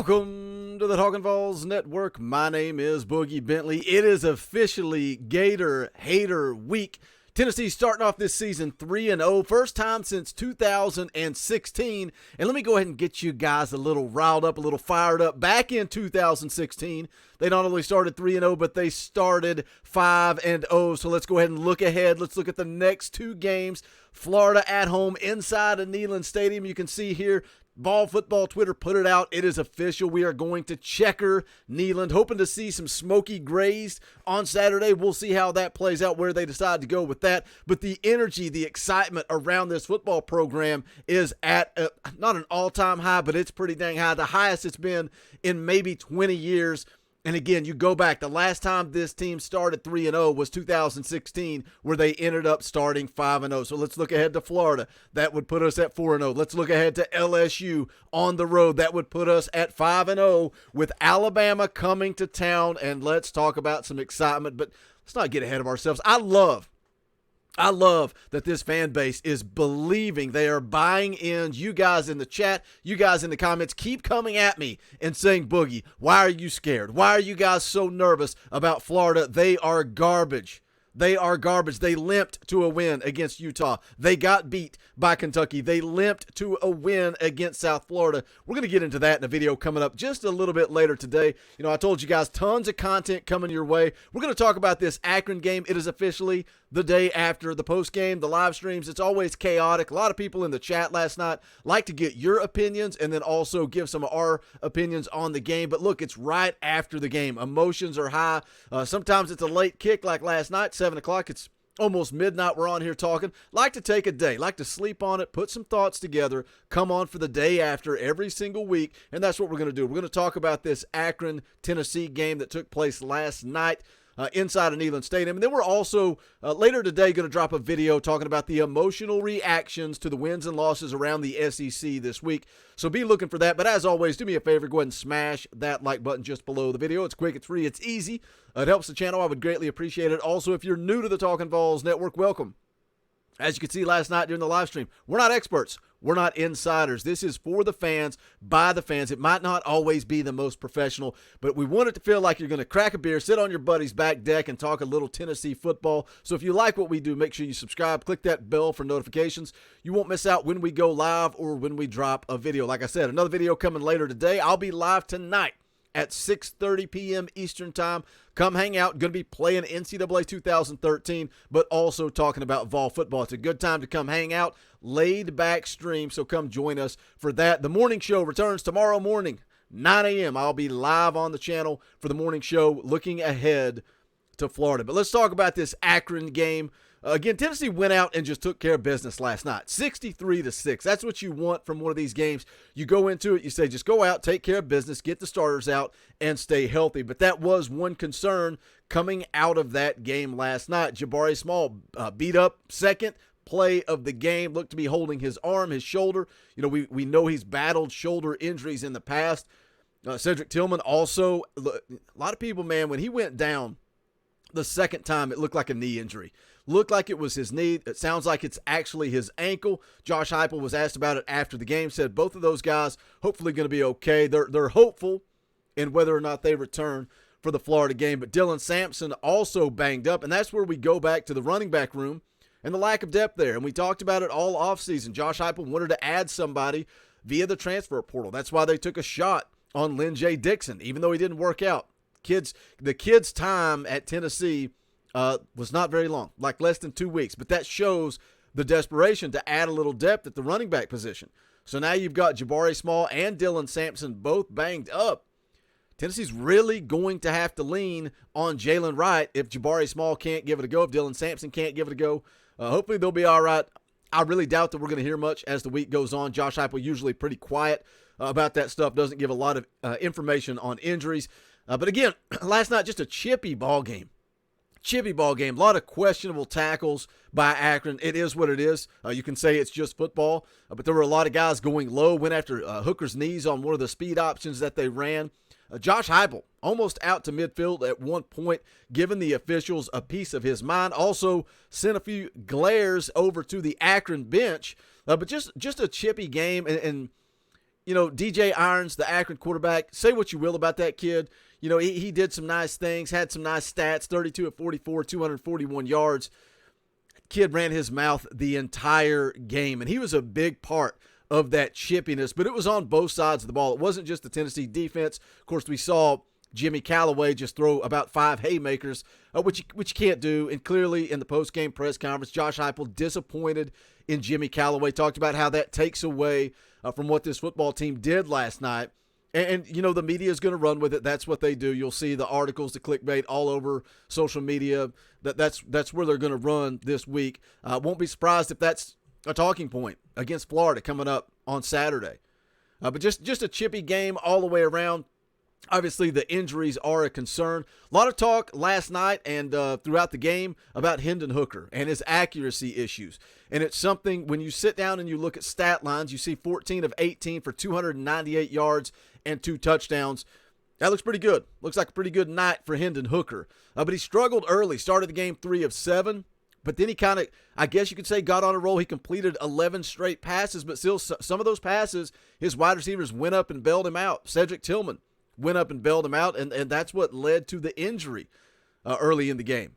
Welcome to the Talkin VAWLS Network. My name is Boogie Bentley. It is officially Gator Hater Week. Tennessee starting off this season 3-0, first time since 2016. And let me go ahead and get you guys a little riled up, a little fired up. Back in 2016, they not only started 3-0, but they started 5-0. So let's go ahead and look ahead. Let's look at the next two games. Florida at home inside of Neyland Stadium. You can see here, Ball Football Twitter put it out. It is official. We are going to checker Neyland, hoping to see some smoky grays on Saturday. We'll see how that plays out, where they decide to go with that. But the energy, the excitement around this football program is at not an all-time high, but it's pretty dang high. The highest it's been in maybe 20 years. And again, you go back, the last time this team started 3-0 was 2016, where they ended up starting 5-0. So let's look ahead to Florida. That would put us at 4-0. Let's look ahead to LSU on the road. That would put us at 5-0 with Alabama coming to town. And let's talk about some excitement, but let's not get ahead of ourselves. I love that this fan base is believing. They are buying in. You guys in the chat, you guys in the comments, keep coming at me and saying, Boogie, why are you scared? Why are you guys so nervous about Florida? They are garbage. They are garbage. They limped to a win against Utah. They got beat by Kentucky. They limped to a win against South Florida. We're going to get into that in a video coming up just a little bit later today. You know, I told you guys tons of content coming your way. We're going to talk about this Akron game. It is officially the day after the post game, the live streams. It's always chaotic. A lot of people in the chat last night like to get your opinions and then also give some of our opinions on the game. But look, it's right after the game. Emotions are high. Sometimes it's a late kick like last night, 7 o'clock. It's almost midnight. We're on here talking. Like to take a day, like to sleep on it, put some thoughts together, come on for the day after every single week. And that's what we're going to do. We're going to talk about this Akron, Tennessee game that took place last night inside of Neyland Stadium. And then we're also later today going to drop a video talking about the emotional reactions to the wins and losses around the SEC this week. So be looking for that. But as always, do me a favor, go ahead and smash that like button just below the video. It's quick, it's free, it's easy. It helps the channel. I would greatly appreciate it. Also, if you're new to the Talkin VAWLS Network, welcome. As you can see last night during the live stream, we're not experts. We're not insiders. This is for the fans, by the fans. It might not always be the most professional, but we want it to feel like you're going to crack a beer, sit on your buddy's back deck, and talk a little Tennessee football. So if you like what we do, make sure you subscribe. Click that bell for notifications. You won't miss out when we go live or when we drop a video. Like I said, another video coming later today. I'll be live tonight at 6:30 p.m. Eastern Time. Come hang out. Going to be playing NCAA 2013, but also talking about Vol football. It's a good time to come hang out. Laid back stream, so come join us for that. The morning show returns tomorrow morning, 9 a.m. I'll be live on the channel for the morning show, looking ahead to Florida. But let's talk about this Akron game. Again, Tennessee went out and just took care of business last night, 63-6. That's what you want from one of these games. You go into it, you say, just go out, take care of business, get the starters out, and stay healthy. But that was one concern coming out of that game last night. Jabari Small beat up second play of the game, looked to be holding his arm, his shoulder. You know, we know he's battled shoulder injuries in the past. Cedric Tillman also, a lot of people, man, when he went down the second time, it looked like a knee injury. Looked like it was his knee. It sounds like it's actually his ankle. Josh Heupel was asked about it after the game, said both of those guys hopefully going to be okay. They're hopeful in whether or not they return for the Florida game. But Dylan Sampson also banged up, and that's where we go back to the running back room and the lack of depth there. And we talked about it all offseason. Josh Heupel wanted to add somebody via the transfer portal. That's why they took a shot on Lynn J. Dixon, even though he didn't work out. The kid's time at Tennessee was not very long, like less than 2 weeks. But that shows the desperation to add a little depth at the running back position. So now you've got Jabari Small and Dylan Sampson both banged up. Tennessee's really going to have to lean on Jalen Wright if Jabari Small can't give it a go, if Dylan Sampson can't give it a go. Hopefully they'll be all right. I really doubt that we're going to hear much as the week goes on. Josh Heupel usually pretty quiet about that stuff, doesn't give a lot of information on injuries. But again, last night, just a chippy ball game. A lot of questionable tackles by Akron. It is what it is. You can say it's just football, but there were a lot of guys going low, went after Hooker's knees on one of the speed options that they ran. Josh Heupel almost out to midfield at one point, giving the officials a piece of his mind. Also sent a few glares over to the Akron bench, but just a chippy game. And DJ Irons, the Akron quarterback, say what you will about that kid. He did some nice things, had some nice stats, 32 of 44, 241 yards. Kid ran his mouth the entire game, and he was a big part of that chippiness, but it was on both sides of the ball. It wasn't just the Tennessee defense. Of course, we saw Jimmy Callaway just throw about 5 haymakers, which you can't do. And clearly in the post-game press conference, Josh Heupel disappointed in Jimmy Callaway, talked about how that takes away from what this football team did last night. And the media is going to run with it. That's what they do. You'll see the articles, the clickbait all over social media. That's where they're going to run this week. Won't be surprised if that's a talking point against Florida coming up on Saturday. But just a chippy game all the way around. Obviously, the injuries are a concern. A lot of talk last night and throughout the game about Hendon Hooker and his accuracy issues. And it's something, when you sit down and you look at stat lines, you see 14 of 18 for 298 yards and 2 touchdowns. That looks pretty good. Looks like a pretty good night for Hendon Hooker. But he struggled early. Started the game 3 of 7. But then he kind of, I guess you could say, got on a roll. He completed 11 straight passes. But still, some of those passes, his wide receivers went up and bailed him out. Cedric Tillman went up and bailed him out, and that's what led to the injury early in the game.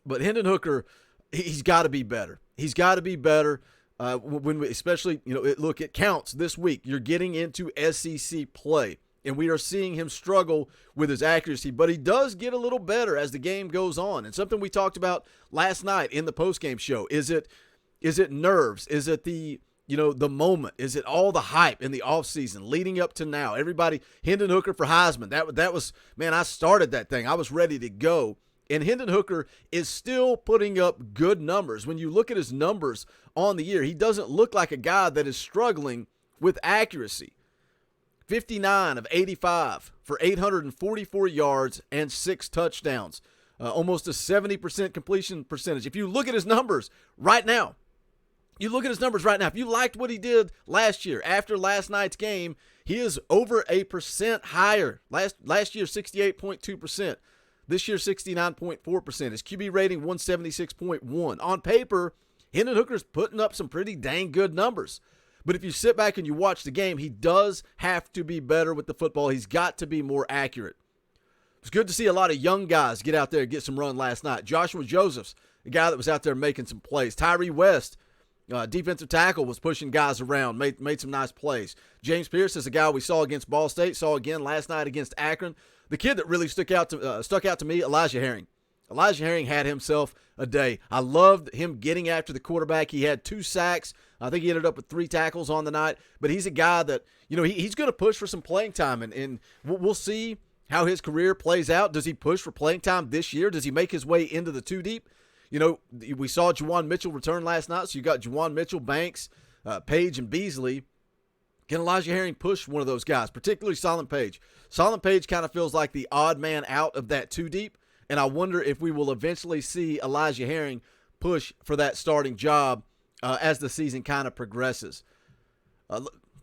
But Hendon Hooker, he's got to be better. He's got to be better. Especially, look, it counts this week. You're getting into SEC play, and we are seeing him struggle with his accuracy, but he does get a little better as the game goes on. And something we talked about last night in the postgame show, is it nerves? Is it the moment? Is it all the hype in the offseason leading up to now? Everybody, Hendon Hooker for Heisman. That was, man, I started that thing. I was ready to go. And Hendon Hooker is still putting up good numbers. When you look at his numbers on the year, he doesn't look like a guy that is struggling with accuracy. 59 of 85 for 844 yards and 6 touchdowns. Almost a 70% completion percentage. If you look at his numbers right now, if you liked what he did last year, after last night's game, he is over 1% higher. Last year, 68.2%. This year, 69.4%. His QB rating, 176.1. On paper, Hendon Hooker's putting up some pretty dang good numbers. But if you sit back and you watch the game, he does have to be better with the football. He's got to be more accurate. It's good to see a lot of young guys get out there and get some run last night. Joshua Josephs, the guy that was out there making some plays. Tyree West, defensive tackle, was pushing guys around, made some nice plays. James Pierce is a guy we saw against Ball State, saw again last night against Akron. The kid that really stuck out to me, Elijah Herring. Elijah Herring had himself a day. I loved him getting after the quarterback. He had 2 sacks. I think he ended up with 3 tackles on the night. But he's a guy that, he's going to push for some playing time. And we'll see how his career plays out. Does he push for playing time this year? Does he make his way into the 2 deep? We saw Juwan Mitchell return last night. So you got Juwan Mitchell, Banks, Page, and Beasley. Can Elijah Herring push one of those guys, particularly Solomon Page? Solomon Page kind of feels like the odd man out of that 2 deep, and I wonder if we will eventually see Elijah Herring push for that starting job as the season kind of progresses.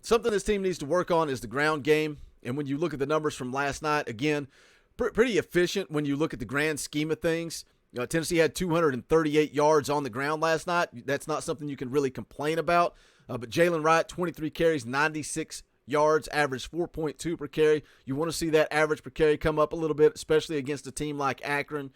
Something this team needs to work on is the ground game, and when you look at the numbers from last night, again, pretty efficient when you look at the grand scheme of things. Tennessee had 238 yards on the ground last night. That's not something you can really complain about. But Jalen Wright, 23 carries, 96 yards, average 4.2 per carry. You want to see that average per carry come up a little bit, especially against a team like Akron.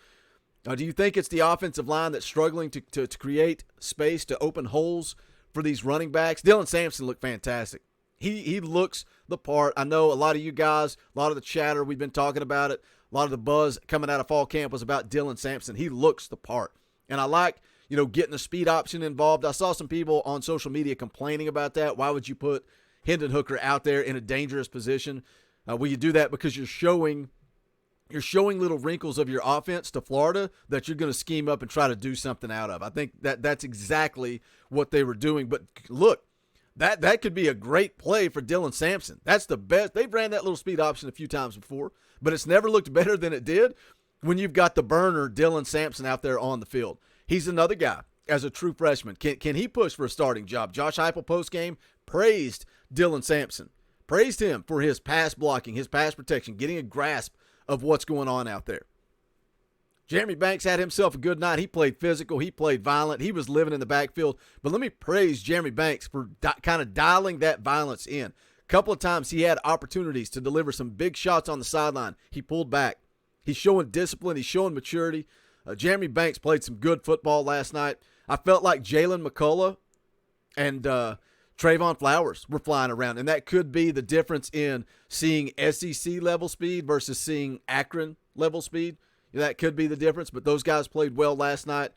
Do you think it's the offensive line that's struggling to create space, to open holes for these running backs? Dylan Sampson looked fantastic. He looks the part. I know a lot of you guys, a lot of the chatter, we've been talking about it. A lot of the buzz coming out of fall camp was about Dylan Sampson. He looks the part. And I like, getting the speed option involved. I saw some people on social media complaining about that. Why would you put Hendon Hooker out there in a dangerous position? Well, you do that because you're showing little wrinkles of your offense to Florida that you're going to scheme up and try to do something out of. I think that's exactly what they were doing. But look, that could be a great play for Dylan Sampson. That's the best. They've ran that little speed option a few times before, but it's never looked better than it did when you've got the burner Dylan Sampson out there on the field. He's another guy as a true freshman. Can he push for a starting job? Josh Heupel postgame praised Dylan Sampson, praised him for his pass blocking, his pass protection, getting a grasp of what's going on out there. Jeremy Banks had himself a good night. He played physical. He played violent. He was living in the backfield. But let me praise Jeremy Banks for kind of dialing that violence in. couple of times he had opportunities to deliver some big shots on the sideline. He pulled back. He's showing discipline. He's showing maturity. Jeremy Banks played some good football last night. I felt like Jalen McCullough and Trayvon Flowers were flying around, and that could be the difference in seeing SEC level speed versus seeing Akron level speed. That could be the difference, but those guys played well last night.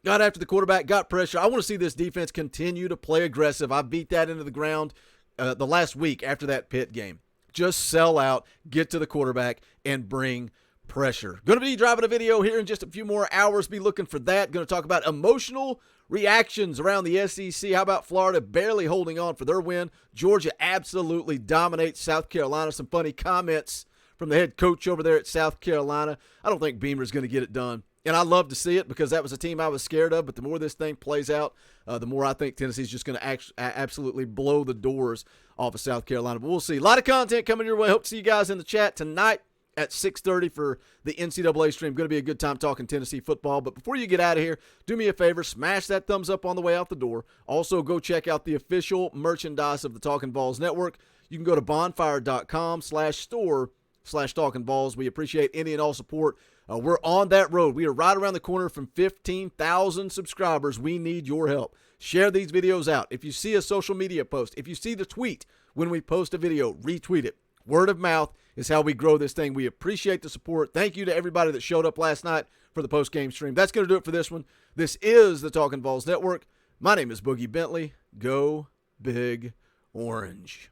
Got after the quarterback, got pressure. I want to see this defense continue to play aggressive. I beat that into the ground the last week after that Pitt game. Just sell out, get to the quarterback, and bring pressure. Going to be driving a video here in just a few more hours. Be looking for that. Going to talk about emotional reactions around the SEC. How about Florida barely holding on for their win? Georgia absolutely dominates South Carolina. Some funny comments from the head coach over there at South Carolina. I don't think Beamer's going to get it done. And I love to see it because that was a team I was scared of. But the more this thing plays out, the more I think Tennessee's just going to absolutely blow the doors off of South Carolina. But we'll see. A lot of content coming your way. Hope to see you guys in the chat tonight at 6:30 for the NCAA stream. Going to be a good time talking Tennessee football. But before you get out of here, do me a favor. Smash that thumbs up on the way out the door. Also, go check out the official merchandise of the Talkin' VAWLS Network. You can go to bonfire.com/store/TalkinVaulls. We appreciate any and all support. We're on that road. We are right around the corner from 15,000 subscribers. We need your help. Share these videos out. If you see a social media post, if you see the tweet when we post a video, retweet it. Word of mouth is how we grow this thing. We appreciate the support. Thank you to everybody that showed up last night for the post-game stream. That's going to do it for this one. This is the Talkin' VAWLS Network. My name is Boogie Bentley. Go Big Orange.